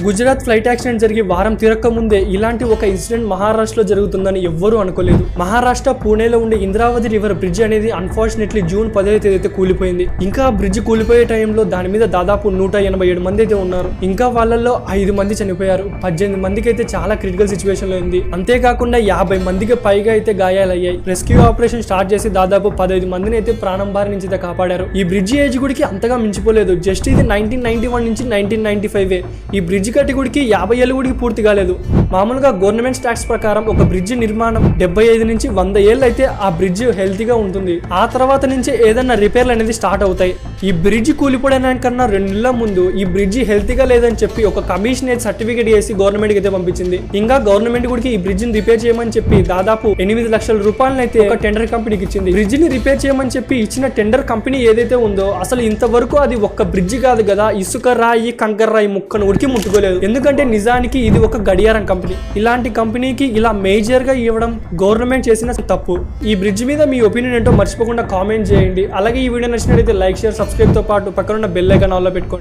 Gujarat flight accident జరిగి వారం తిరక్క ముందే ఇలాంటి ఒక ఇన్సిడెంట్ మహారాష్ట్రలో జరుగుతుందని ఎవ్వరూ అనుకోలేదు. మహారాష్ట్ర పూణేలో ఉండే ఇంద్రావతి రివర్ బ్రిడ్జ్ అనేది అన్ఫార్చునేట్లీ జూన్ 10వ తేదీ అయితే కూలిపోయింది. ఇంకా బ్రిడ్జ్ కూలిపోయే టైంలో దాని మీద దాదాపు 187 మంది అయితే ఉన్నారు. ఇంకా వాళ్ళల్లో 5 మంది చనిపోయారు. 18 మందికి అయితే చాలా క్రిటికల్ సిచ్యువేషన్ లో ఉంది. అంతేకాకుండా 50 మందికి పైగా అయితే గాయాలయ్యాయి. రెస్క్యూ ఆపరేషన్ స్టార్ట్ చేసి దాదాపు 15 మందిని అయితే ప్రాణం బారి నుంచి అయితే కాపాడారు. ఈ బ్రిడ్జ్ ఏజ్ గుడికి అంతగా మించిపోలేదు. జస్ట్ ఇది 1991 నుంచి 1995. ఈ బ్రిడ్జ్ కట్టి గుడికి 50 ఏళ్ళు గుడికి పూర్తి కాలేదు. మామూలుగా గవర్నమెంట్ స్టాట్స్ ప్రకారం ఒక బ్రిడ్జ్ నిర్మాణం 75 నుంచి 100 ఏళ్ళు అయితే ఆ బ్రిడ్జ్ హెల్తీగా ఉంటుంది. ఆ తర్వాత నుంచి ఏదైనా రిపేర్లు అనేది స్టార్ట్ అవుతాయి. ఈ బ్రిడ్జ్ కూలిపోవడానికన్నా 2 నెలల ముందు ఈ బ్రిడ్జ్ హెల్తీగా లేదని చెప్పి ఒక కమిషన్ అయితే సర్టిఫికేట్ చేసి గవర్నమెంట్ కి అయితే పంపించింది. ఇంకా గవర్నమెంట్ గుడికి ఈ బ్రిడ్జ్ ని రిపేర్ చేయమని చెప్పి దాదాపు 8 లక్షల రూపాయలను అయితే ఒక టెండర్ కంపెనీకి ఇచ్చింది. బ్రిడ్జ్ ని రిపేర్ చేయమని చెప్పి ఇచ్చిన టెండర్ కంపెనీ ఏదైతే ఉందో అసలు ఇంతవరకు అది ఒక్క బ్రిడ్జ్ కాదు కదా, ఇసుక రాయి కంకర రాయి ముక్కను ఉడికి ముట్టుకోలేదు. ఎందుకంటే నిజానికి ఇది ఒక గడియారం కంపెనీ. ఇలాంటి కంపెనీకి ఇలా మేజర్ గా ఇవ్వడం గవర్నమెంట్ చేసిన తప్పు. ఈ బ్రిడ్జ్ మీద మీ ఒపీనియన్ ఏంటో మర్చిపోకుండా కామెంట్ చేయండి. అలాగే ఈ వీడియో నచ్చినట్లయితే లైక్, షేర్, సబ్స్క్రైబ్ తో పాటు పక్కన ఉన్న బెల్ ఐకాన్ ఆన్ లో పెట్టుకోండి.